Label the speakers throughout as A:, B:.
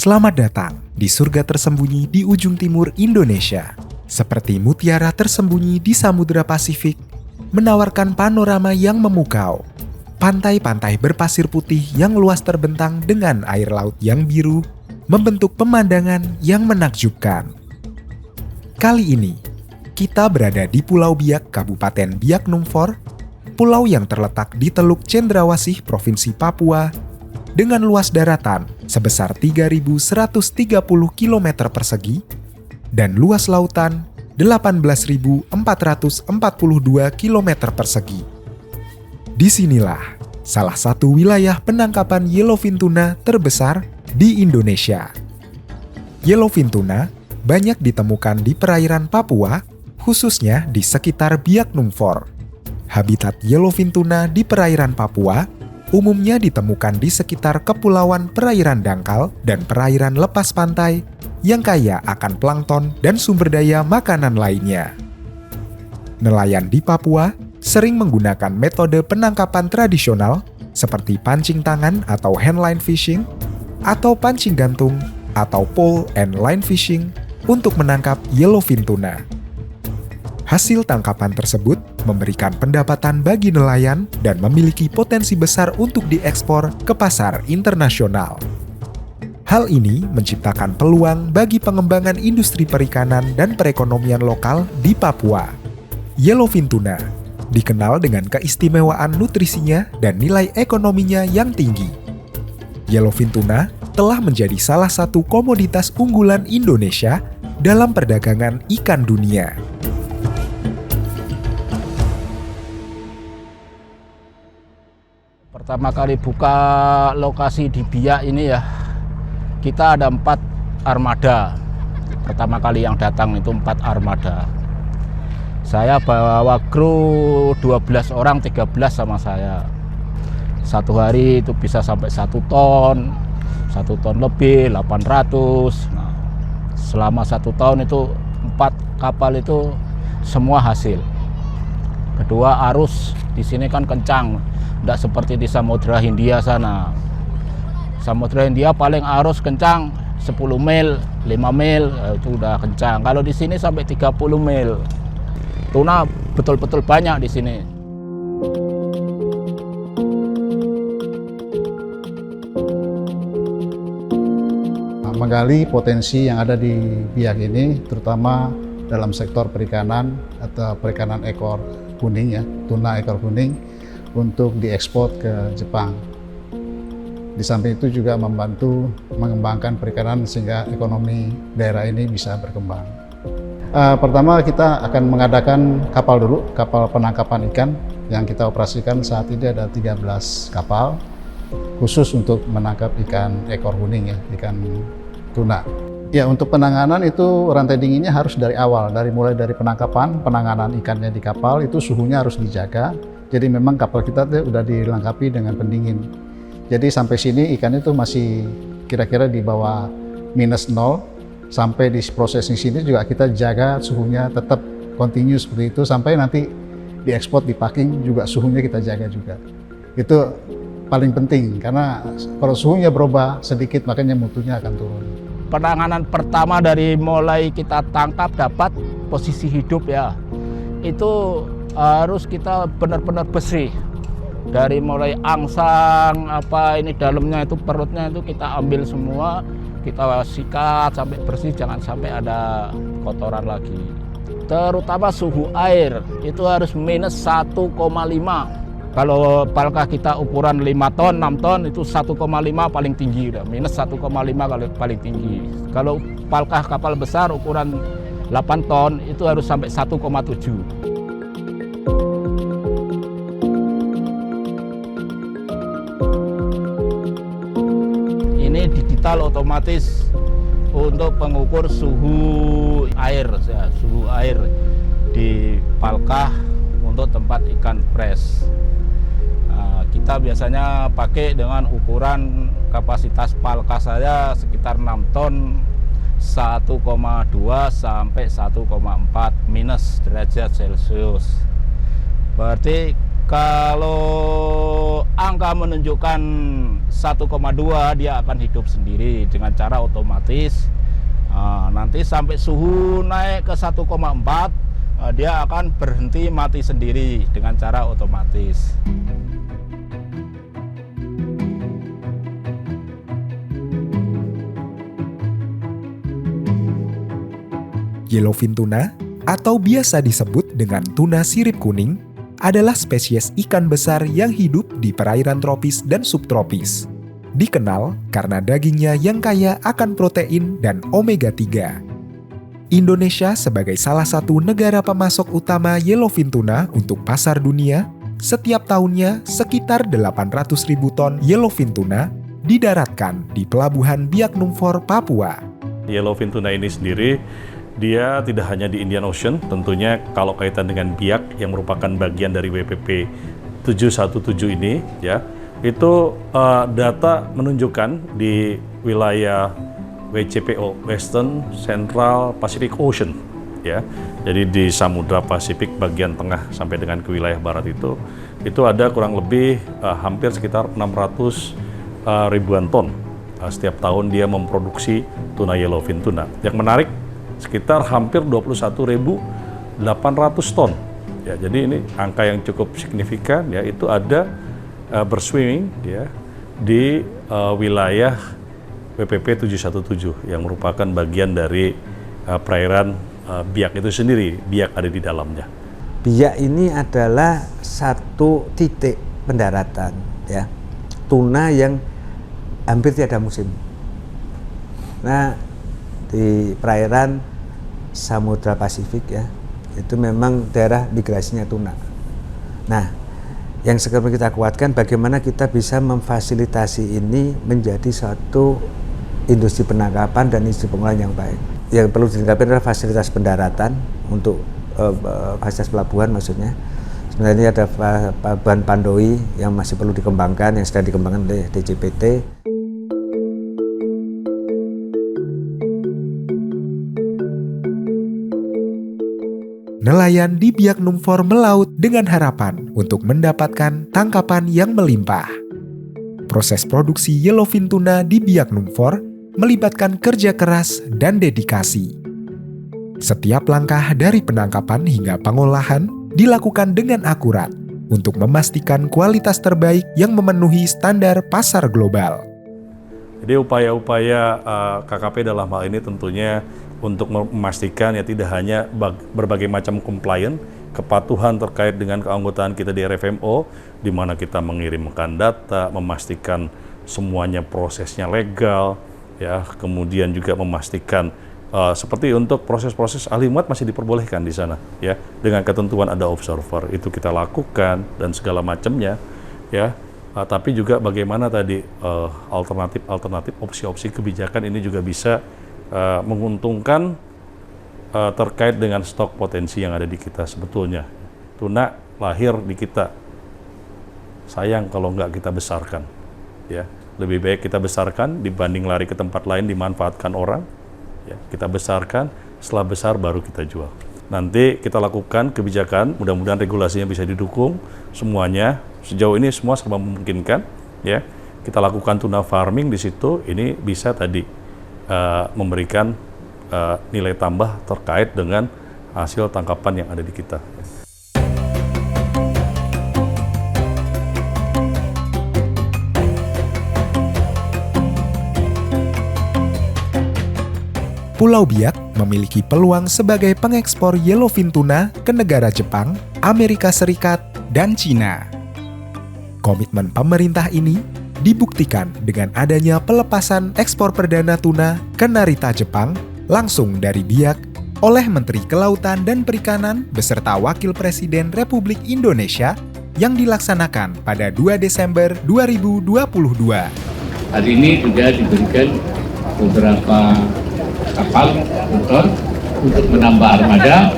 A: Selamat datang di surga tersembunyi di ujung timur Indonesia. Seperti mutiara tersembunyi di Samudra Pasifik, menawarkan panorama yang memukau. Pantai-pantai berpasir putih yang luas terbentang dengan air laut yang biru, membentuk pemandangan yang menakjubkan. Kali ini, kita berada di Pulau Biak, Kabupaten Biak Numfor, pulau yang terletak di Teluk Cendrawasih, Provinsi Papua, dengan luas daratan sebesar 3.130 km persegi dan luas lautan 18.442 km persegi. Disinilah salah satu wilayah penangkapan yellowfin tuna terbesar di Indonesia. Yellowfin tuna banyak ditemukan di perairan Papua, khususnya di sekitar Biak Numfor. Habitat yellowfin tuna di perairan Papua umumnya ditemukan di sekitar kepulauan perairan dangkal dan perairan lepas pantai yang kaya akan plankton dan sumber daya makanan lainnya. Nelayan di Papua sering menggunakan metode penangkapan tradisional seperti pancing tangan atau handline fishing, atau pancing gantung atau pole and line fishing untuk menangkap yellowfin tuna. Hasil tangkapan tersebut memberikan pendapatan bagi nelayan dan memiliki potensi besar untuk diekspor ke pasar internasional. Hal ini menciptakan peluang bagi pengembangan industri perikanan dan perekonomian lokal di Papua. Yellowfin tuna dikenal dengan keistimewaan nutrisinya dan nilai ekonominya yang tinggi. Yellowfin tuna telah menjadi salah satu komoditas unggulan Indonesia dalam perdagangan ikan dunia.
B: Pertama kali buka lokasi di Biak ini ya, kita ada 4 armada. Pertama kali yang datang itu 4 armada. Saya bawa kru 12 orang, 13 sama saya. Satu hari itu bisa sampai 1 ton lebih, 800. Nah, selama 1 tahun itu 4 kapal itu semua hasil. Kedua, arus di sini kan kencang. Tidak seperti di Samudra Hindia sana. Samudra Hindia paling arus kencang 10 mil, 5 mil, itu udah kencang. Kalau di sini sampai 30 mil. Tuna betul-betul banyak di sini.
C: Menggali potensi yang ada di Biak ini, terutama dalam sektor perikanan atau perikanan ekor kuning ya, tuna ekor kuning, untuk diekspor ke Jepang. Di samping itu juga membantu mengembangkan perikanan sehingga ekonomi daerah ini bisa berkembang. Pertama kita akan mengadakan kapal dulu, kapal penangkapan ikan yang kita operasikan saat ini ada 13 kapal khusus untuk menangkap ikan ekor kuning ya, ikan tuna. Ya, untuk penanganan itu rantai dinginnya harus dari awal, mulai dari penanganan ikannya di kapal itu suhunya harus dijaga. Jadi memang kapal kita sudah dilengkapi dengan pendingin. Jadi sampai sini ikannya itu masih kira-kira di bawah -0. Sampai di processing sini juga kita jaga suhunya tetap continue seperti itu sampai nanti diekspor, di packing juga suhunya kita jaga juga. Itu paling penting karena kalau suhunya berubah sedikit makanya mutunya akan turun.
B: Penanganan pertama dari mulai kita tangkap dapat posisi hidup ya, itu harus kita benar-benar bersih. Dari mulai angsang, ini dalamnya itu perutnya itu kita ambil semua, kita sikat sampai bersih, jangan sampai ada kotoran lagi. Terutama suhu air itu harus -1,5. Kalau palka kita ukuran 5 ton, 6 ton itu 1,5 paling tinggi udah, -1,5 kalau paling tinggi. Kalau palka kapal besar ukuran 8 ton itu harus sampai 1,7. Ini digital otomatis untuk pengukur suhu air di palka untuk tempat ikan fresh. Kita biasanya pakai dengan ukuran kapasitas palka saya sekitar 6 ton, 1,2 sampai 1,4 minus derajat Celcius. Berarti Kalau angka menunjukkan 1,2, dia akan hidup sendiri dengan cara otomatis. Nanti sampai suhu naik ke 1,4, dia akan berhenti mati sendiri dengan cara otomatis.
A: Yellowfin tuna, atau biasa disebut dengan tuna sirip kuning, adalah spesies ikan besar yang hidup di perairan tropis dan subtropis. Dikenal karena dagingnya yang kaya akan protein dan omega-3. Indonesia sebagai salah satu negara pemasok utama yellowfin tuna untuk pasar dunia, setiap tahunnya sekitar 800.000 ton yellowfin tuna didaratkan di Pelabuhan Biak Numfor, Papua.
D: Yellowfin tuna ini sendiri, dia tidak hanya di Indian Ocean, tentunya kalau kaitan dengan Biak yang merupakan bagian dari WPP 717 ini, ya, itu data menunjukkan di wilayah WCPO, Western Central Pacific Ocean, ya. Jadi di Samudra Pasifik bagian tengah sampai dengan ke wilayah barat itu ada kurang lebih hampir sekitar 600 ribuan ton. Setiap tahun dia memproduksi tuna yellowfin tuna. Yang menarik, sekitar hampir 21.800 ton. Ya, jadi ini angka yang cukup signifikan, ya, itu ada berswimming, ya, di wilayah WPP 717 yang merupakan bagian dari perairan Biak itu sendiri. Biak ada di dalamnya.
E: Biak ini adalah satu titik pendaratan, ya, tuna yang hampir tiada musim. Nah, di perairan Samudra Pasifik, ya, itu memang daerah migrasinya tuna. Nah, yang sekarang kita kuatkan bagaimana kita bisa memfasilitasi ini menjadi suatu industri penangkapan dan industri pengolahan yang baik. Yang perlu dilengkapi adalah fasilitas pendaratan untuk fasilitas pelabuhan maksudnya. Sebenarnya ada pelabuhan Pandoi yang masih perlu dikembangkan, yang sedang dikembangkan oleh DJPT.
A: Nelayan di Biak Numfor melaut dengan harapan untuk mendapatkan tangkapan yang melimpah. Proses produksi yellowfin tuna di Biak Numfor melibatkan kerja keras dan dedikasi. Setiap langkah dari penangkapan hingga pengolahan dilakukan dengan akurat untuk memastikan kualitas terbaik yang memenuhi standar pasar global.
D: Jadi upaya-upaya KKP dalam hal ini tentunya untuk memastikan ya tidak hanya berbagai macam compliance, kepatuhan terkait dengan keanggotaan kita di RFMO, di mana kita mengirimkan data, memastikan semuanya prosesnya legal, ya, kemudian juga memastikan seperti untuk proses-proses ahli muat masih diperbolehkan di sana, ya, dengan ketentuan ada observer, itu kita lakukan dan segala macamnya, ya. Tapi juga bagaimana tadi alternatif opsi-opsi kebijakan ini juga bisa menguntungkan terkait dengan stok potensi yang ada di kita. Sebetulnya tuna lahir di kita, sayang kalau nggak kita besarkan, ya, lebih baik kita besarkan dibanding lari ke tempat lain dimanfaatkan orang, ya, kita besarkan, setelah besar baru kita jual. Nanti kita lakukan kebijakan, mudah-mudahan regulasinya bisa didukung semuanya. Sejauh ini semua serba memungkinkan, ya. Kita lakukan tuna farming di situ, ini bisa tadi memberikan nilai tambah terkait dengan hasil tangkapan yang ada di kita.
A: Pulau Biak memiliki peluang sebagai pengekspor yellowfin tuna ke negara Jepang, Amerika Serikat, dan Cina. Komitmen pemerintah ini dibuktikan dengan adanya pelepasan ekspor perdana tuna ke Narita, Jepang, langsung dari Biak oleh Menteri Kelautan dan Perikanan beserta Wakil Presiden Republik Indonesia yang dilaksanakan pada 2 Desember 2022.
F: Hari ini juga diberikan beberapa kapal motor untuk menambah armada,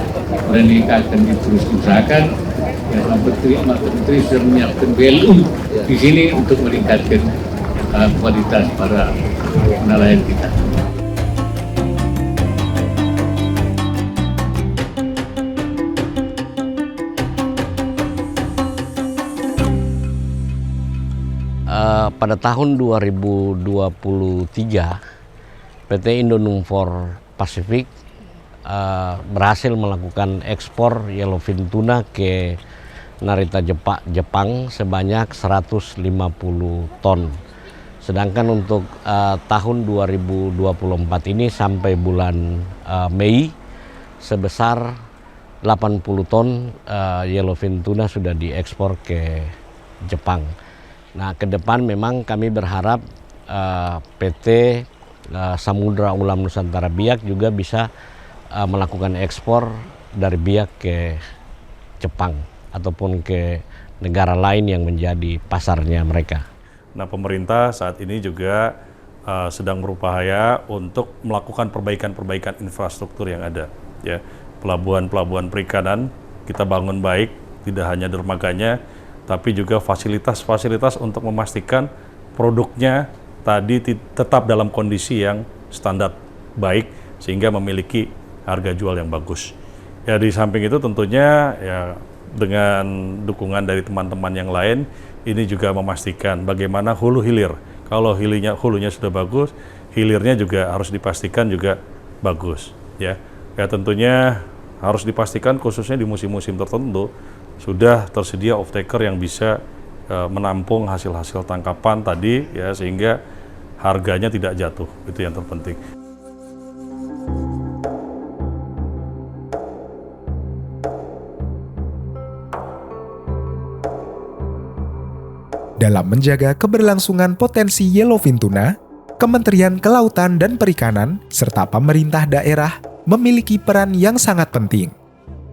F: dan ini akan terus diusahakan. Menteri sudah menyiapkan BLU di sini untuk meningkatkan kualitas para nelayan kita.
G: pada tahun 2023 PT Indonumfor Pacific berhasil melakukan ekspor yellowfin tuna ke Narita Jepang sebanyak 150 ton. Sedangkan untuk tahun 2024 ini sampai bulan Mei sebesar 80 ton yellowfin tuna sudah diekspor ke Jepang. Nah, ke depan memang kami berharap PT Samudra Ulam Nusantara Biak juga bisa melakukan ekspor dari Biak ke Jepang ataupun ke negara lain yang menjadi pasarnya mereka.
D: Nah, pemerintah saat ini juga sedang berupaya untuk melakukan perbaikan-perbaikan infrastruktur yang ada. Ya, pelabuhan-pelabuhan perikanan kita bangun baik, tidak hanya dermaganya, tapi juga fasilitas-fasilitas untuk memastikan produknya tadi tetap dalam kondisi yang standar baik sehingga memiliki harga jual yang bagus. Ya, di samping itu tentunya ya dengan dukungan dari teman-teman yang lain ini juga memastikan bagaimana hulu hilir. Kalau hulunya sudah bagus, hilirnya juga harus dipastikan juga bagus. Ya, tentunya harus dipastikan khususnya di musim-musim tertentu sudah tersedia off-taker yang bisa menampung hasil-hasil tangkapan tadi ya sehingga harganya tidak jatuh. Itu yang terpenting.
A: Dalam menjaga keberlangsungan potensi yellowfin tuna, Kementerian Kelautan dan Perikanan serta pemerintah daerah memiliki peran yang sangat penting.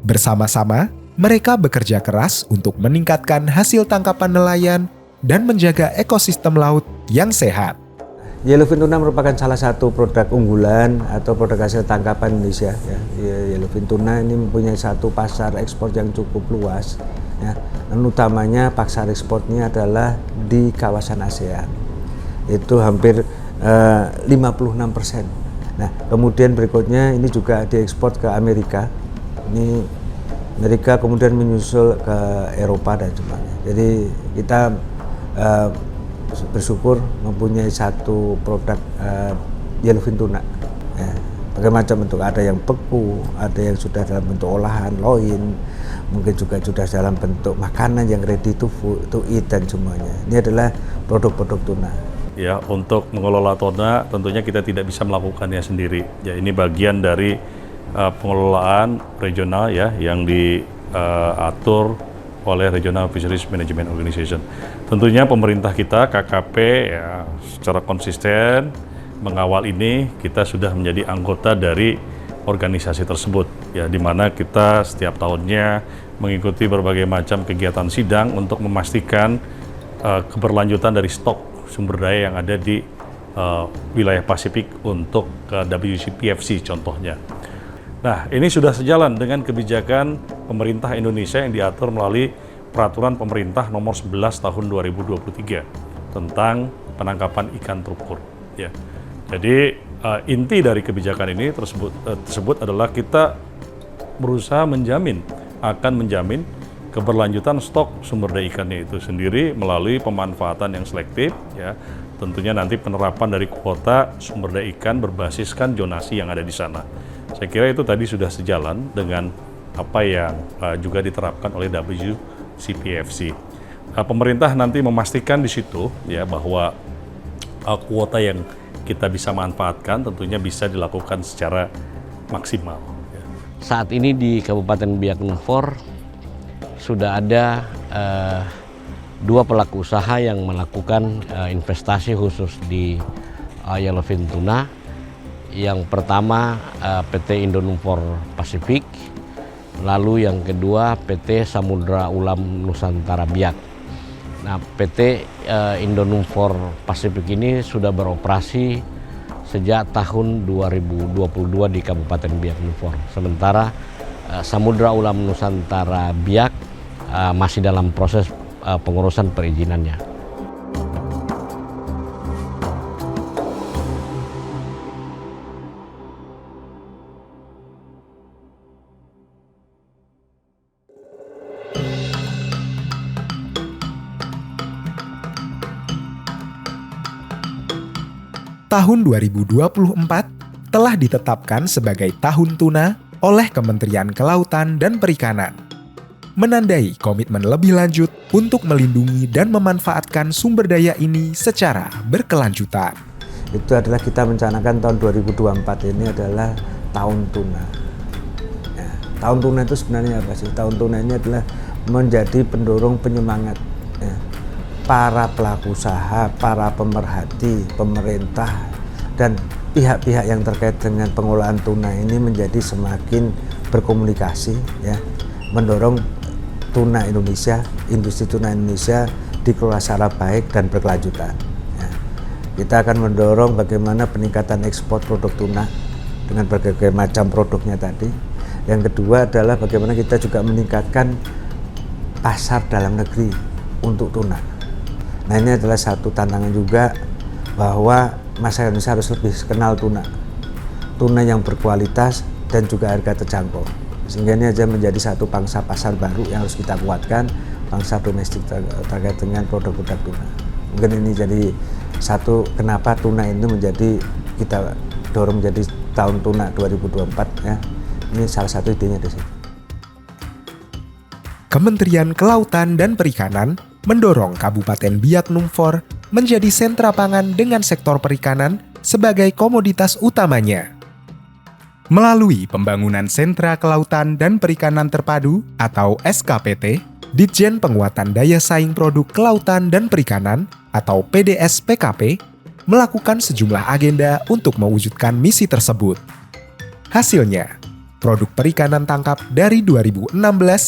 A: Bersama-sama, mereka bekerja keras untuk meningkatkan hasil tangkapan nelayan dan menjaga ekosistem laut yang sehat.
E: Yellowfin tuna merupakan salah satu produk unggulan atau produk hasil tangkapan Indonesia. Yellowfin tuna ini mempunyai satu pasar ekspor yang cukup luas. Ya. Dan utamanya pasar ekspornya adalah di kawasan ASEAN. Itu hampir 56%. Nah, kemudian berikutnya ini juga diekspor ke Amerika. Ini Amerika kemudian menyusul ke Eropa dan sebagainya. Jadi kita bersyukur mempunyai satu produk yellowfin tuna. Ya, berbagai macam bentuk, ada yang beku, ada yang sudah dalam bentuk olahan, loin, mungkin juga sudah dalam bentuk makanan yang ready to eat dan semuanya. Ini adalah produk-produk tuna.
D: Ya, untuk mengelola tuna tentunya kita tidak bisa melakukannya sendiri. Ya, ini bagian dari pengelolaan regional ya yang diatur oleh Regional Fisheries Management Organization. Tentunya pemerintah kita KKP ya secara konsisten mengawal ini, kita sudah menjadi anggota dari organisasi tersebut ya, di mana kita setiap tahunnya mengikuti berbagai macam kegiatan sidang untuk memastikan keberlanjutan dari stok sumber daya yang ada di wilayah Pasifik untuk WCPFC contohnya. Nah, ini sudah sejalan dengan kebijakan pemerintah Indonesia yang diatur melalui Peraturan Pemerintah Nomor 11 Tahun 2023 tentang penangkapan ikan terumbu. Ya. Jadi inti dari kebijakan ini tersebut adalah kita berusaha akan menjamin keberlanjutan stok sumber daya ikannya itu sendiri melalui pemanfaatan yang selektif. Ya. Tentunya nanti penerapan dari kuota sumber daya ikan berbasiskan zonasi yang ada di sana. Saya kira itu tadi sudah sejalan dengan apa yang juga diterapkan oleh WCPFC. Pemerintah nanti memastikan di situ ya bahwa kuota yang kita bisa manfaatkan tentunya bisa dilakukan secara maksimal. Ya.
G: Saat ini di Kabupaten Biak Numfor sudah ada 2 pelaku usaha yang melakukan investasi khusus di yellowfin tuna. Yang pertama PT Indonumfor Pacific, lalu yang kedua PT Samudra Ulam Nusantara Biak. Nah, PT Indonumfor Pacific ini sudah beroperasi sejak tahun 2022 di Kabupaten Biak Numfor. Sementara Samudra Ulam Nusantara Biak masih dalam proses pengurusan perizinannya.
A: Tahun 2024 telah ditetapkan sebagai Tahun Tuna oleh Kementerian Kelautan dan Perikanan, menandai komitmen lebih lanjut untuk melindungi dan memanfaatkan sumber daya ini secara berkelanjutan.
E: Itu adalah kita mencanakan tahun 2024 ini adalah Tahun Tuna. Ya, Tahun Tuna itu sebenarnya apa sih? Tahun Tuna ini adalah menjadi pendorong penyemangat ya, para pelaku usaha, para pemerhati, pemerintah, dan pihak-pihak yang terkait dengan pengelolaan tuna ini menjadi semakin berkomunikasi ya, mendorong tuna Indonesia, industri tuna Indonesia dikelola secara baik dan berkelanjutan ya. Kita akan mendorong bagaimana peningkatan ekspor produk tuna dengan berbagai macam produknya tadi. Yang kedua adalah bagaimana kita juga meningkatkan pasar dalam negeri untuk tuna. Nah, ini adalah satu tantangan juga bahwa masyarakat Indonesia harus lebih kenal tuna yang berkualitas dan juga harga terjangkau, sehingga ini aja menjadi satu pangsa pasar baru yang harus kita kuatkan, pangsa domestik terkait dengan produk-produk tuna. Mungkin ini jadi satu kenapa tuna ini menjadi kita dorong menjadi Tahun Tuna 2024 ya. Ini salah satu idenya di sini.
A: Kementerian Kelautan dan Perikanan mendorong Kabupaten Biak Numfor menjadi sentra pangan dengan sektor perikanan sebagai komoditas utamanya. Melalui pembangunan sentra kelautan dan perikanan terpadu atau SKPT, Ditjen Penguatan Daya Saing Produk Kelautan dan Perikanan atau PDS-PKP melakukan sejumlah agenda untuk mewujudkan misi tersebut. Hasilnya, produk perikanan tangkap dari 2016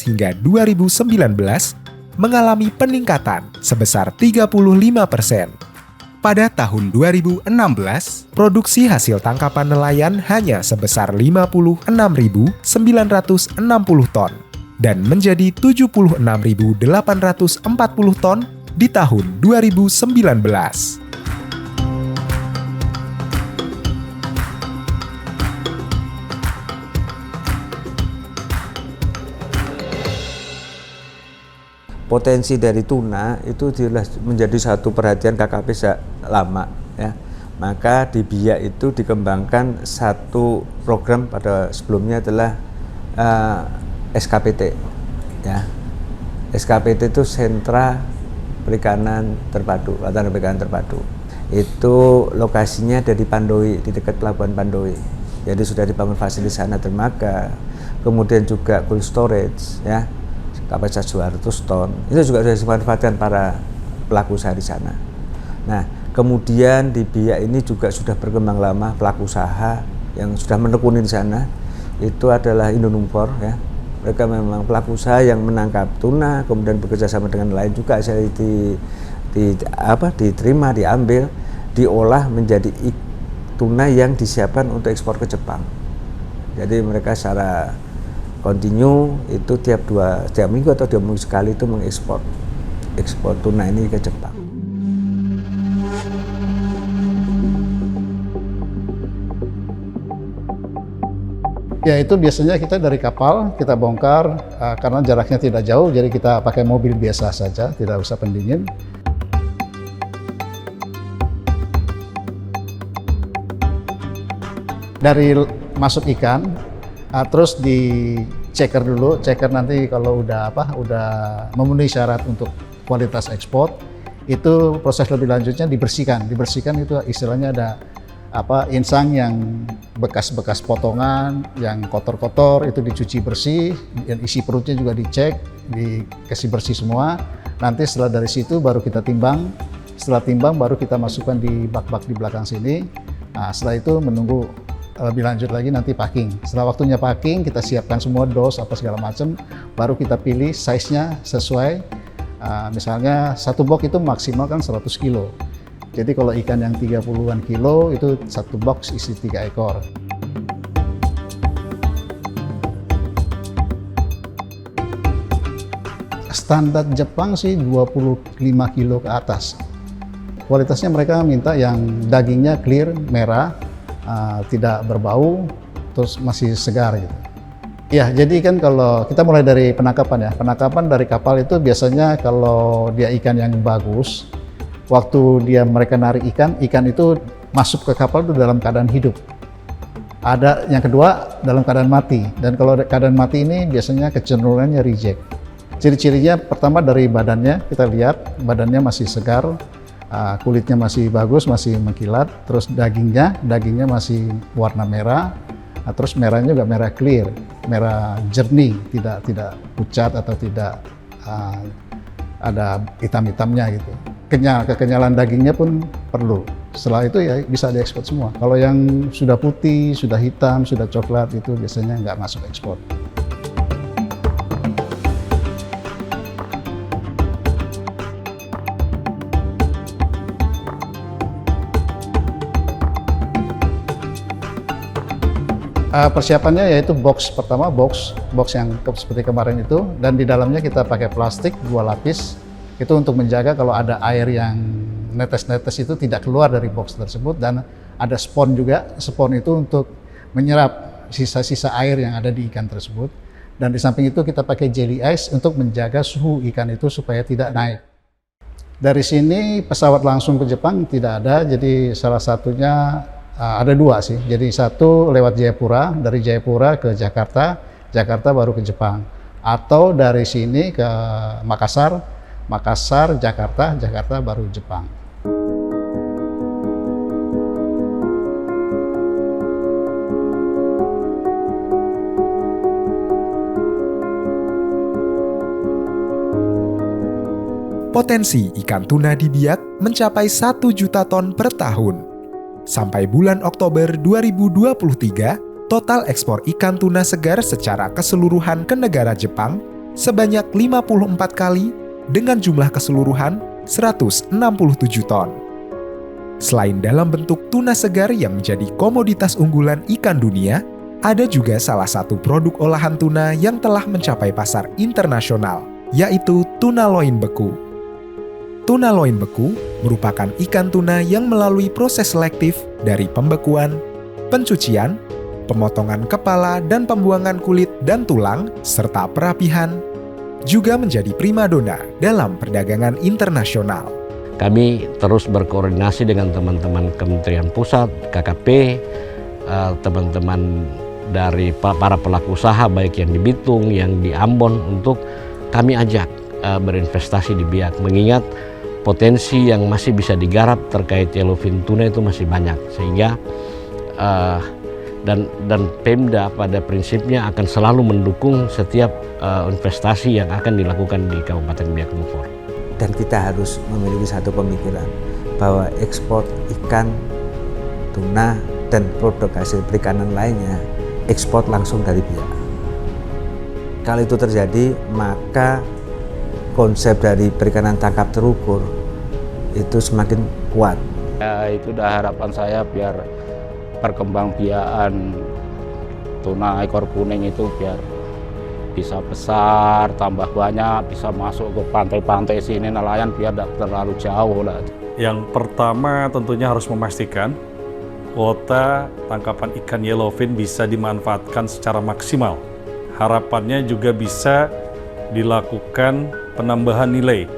A: hingga 2019 mengalami peningkatan sebesar 35%. Pada tahun 2016, produksi hasil tangkapan nelayan hanya sebesar 56.960 ton dan menjadi 76.840 ton di tahun 2019.
E: Potensi dari tuna itu menjadi satu perhatian KKP sejak lama ya. Maka di Biak itu dikembangkan satu program pada sebelumnya adalah SKPT ya. SKPT itu Sentra Perikanan Terpadu, Latihan Perikanan Terpadu. Itu lokasinya ada di Pandoi, di dekat Pelabuhan Pandoi. Jadi sudah dibangun fasilitas sana dermaga, kemudian juga cold storage ya. Kapasitas 200 ton, itu juga sudah dimanfaatkan para pelaku usaha di sana. Nah, kemudian di Biak ini juga sudah berkembang lama pelaku usaha yang sudah menekuni di sana, itu adalah Indonumpor ya. Mereka memang pelaku usaha yang menangkap tuna, kemudian bekerja sama dengan nelayan juga, saya diterima, diambil, diolah menjadi tuna yang disiapkan untuk ekspor ke Jepang. Jadi mereka secara kontinu itu tiap minggu atau 2 minggu sekali itu mengekspor tuna ini ke Jepang.
C: Ya, itu biasanya kita dari kapal kita bongkar karena jaraknya tidak jauh, jadi kita pakai mobil biasa saja, tidak usah pendingin. Dari masuk ikan, terus di checker dulu, checker nanti kalau udah memenuhi syarat untuk kualitas ekspor, itu proses lebih lanjutnya dibersihkan itu istilahnya ada insang yang bekas-bekas potongan, yang kotor-kotor itu dicuci bersih, dan isi perutnya juga dicek, dikasih bersih semua. Nanti setelah dari situ baru kita timbang, setelah timbang baru kita masukkan di bak-bak di belakang sini. Nah, setelah itu menunggu lebih lanjut lagi nanti packing. Setelah waktunya packing, kita siapkan semua dos apa segala macam, baru kita pilih size-nya sesuai. Misalnya satu box itu maksimal kan 100 kilo. Jadi kalau ikan yang 30-an kilo itu satu box isi 3 ekor. Standar Jepang sih 25 kilo ke atas. Kualitasnya mereka minta yang dagingnya clear, merah, tidak berbau, terus masih segar gitu. Ya, jadi kan kalau kita mulai dari penangkapan ya, penangkapan dari kapal itu biasanya kalau dia ikan yang bagus, waktu mereka narik ikan itu masuk ke kapal itu dalam keadaan hidup. Ada yang kedua dalam keadaan mati, dan kalau keadaan mati ini biasanya kecenderungannya reject. Ciri-cirinya pertama dari badannya, kita lihat badannya masih segar, kulitnya masih bagus, masih mengkilat, terus dagingnya masih warna merah, terus merahnya juga merah clear, merah jernih, tidak pucat atau tidak ada hitam-hitamnya gitu. Kekenyalan dagingnya pun perlu. Setelah itu ya bisa diekspor semua. Kalau yang sudah putih, sudah hitam, sudah coklat itu biasanya nggak masuk ekspor. Persiapannya yaitu pertama box yang seperti kemarin itu, dan di dalamnya kita pakai plastik 2 lapis itu untuk menjaga kalau ada air yang netes-netes itu tidak keluar dari box tersebut, dan ada spon juga. Spon itu untuk menyerap sisa-sisa air yang ada di ikan tersebut, dan di samping itu kita pakai jelly ice untuk menjaga suhu ikan itu supaya tidak naik. Dari sini pesawat langsung ke Jepang tidak ada, jadi salah satunya ada 2 sih. Jadi satu lewat Jayapura, dari Jayapura ke Jakarta, Jakarta baru ke Jepang. Atau dari sini ke Makassar, Jakarta, Jakarta baru Jepang.
A: Potensi ikan tuna di Biak mencapai 1 juta ton per tahun. Sampai bulan Oktober 2023, total ekspor ikan tuna segar secara keseluruhan ke negara Jepang sebanyak 54 kali dengan jumlah keseluruhan 167 ton. Selain dalam bentuk tuna segar yang menjadi komoditas unggulan ikan dunia, ada juga salah satu produk olahan tuna yang telah mencapai pasar internasional, yaitu tuna loin beku. Tuna loin beku merupakan ikan tuna yang melalui proses selektif dari pembekuan, pencucian, pemotongan kepala dan pembuangan kulit dan tulang, serta perapihan, juga menjadi primadona dalam perdagangan internasional.
G: Kami terus berkoordinasi dengan teman-teman Kementerian Pusat, KKP, teman-teman dari para pelaku usaha baik yang di Bitung, yang di Ambon, untuk kami ajak berinvestasi di Biak, mengingat potensi yang masih bisa digarap terkait yellowfin tuna itu masih banyak, sehingga dan Pemda pada prinsipnya akan selalu mendukung setiap investasi yang akan dilakukan di Kabupaten Biak Numfor.
E: Dan kita harus memiliki satu pemikiran bahwa ekspor ikan, tuna, dan produk hasil perikanan lainnya ekspor langsung dari Biak. Kalau itu terjadi, maka konsep dari perikanan tangkap terukur itu semakin kuat.
B: Ya, itu dah harapan saya biar perkembangbiakan tuna ekor kuning itu biar bisa besar, tambah banyak, bisa masuk ke pantai-pantai sini, nelayan biar tidak terlalu jauh lah.
D: Yang pertama tentunya harus memastikan kuota tangkapan ikan yellowfin bisa dimanfaatkan secara maksimal. Harapannya juga bisa dilakukan penambahan nilai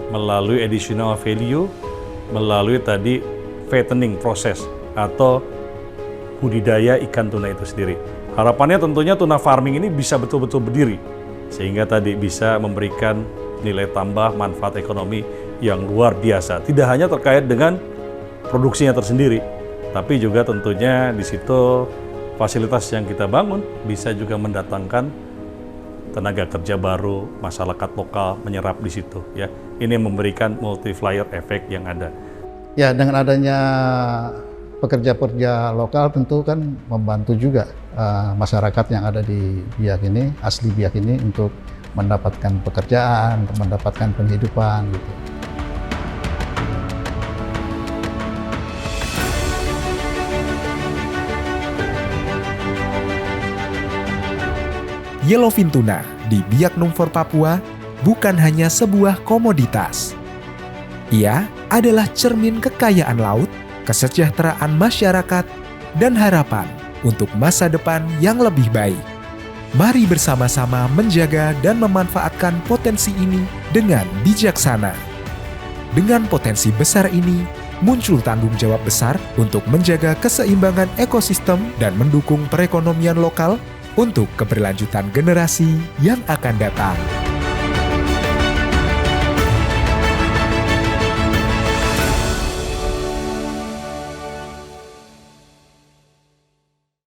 D: melalui additional value, melalui tadi fattening proses atau budidaya ikan tuna itu sendiri. Harapannya tentunya tuna farming ini bisa betul-betul berdiri, sehingga tadi bisa memberikan nilai tambah manfaat ekonomi yang luar biasa. Tidak hanya terkait dengan produksinya tersendiri, tapi juga tentunya di situ fasilitas yang kita bangun bisa juga mendatangkan tenaga kerja baru, masyarakat lokal menyerap di situ, ya. Ini memberikan multiplier efek yang ada.
C: Ya, dengan adanya pekerja-pekerja lokal tentu kan membantu juga masyarakat yang ada di Biak ini, asli Biak ini, untuk mendapatkan pekerjaan, mendapatkan penghidupan gitu.
A: Yellowfin tuna di Biak Numfor, Papua bukan hanya sebuah komoditas. Ia adalah cermin kekayaan laut, kesejahteraan masyarakat, dan harapan untuk masa depan yang lebih baik. Mari bersama-sama menjaga dan memanfaatkan potensi ini dengan bijaksana. Dengan potensi besar ini, muncul tanggung jawab besar untuk menjaga keseimbangan ekosistem dan mendukung perekonomian lokal untuk keberlanjutan generasi yang akan datang.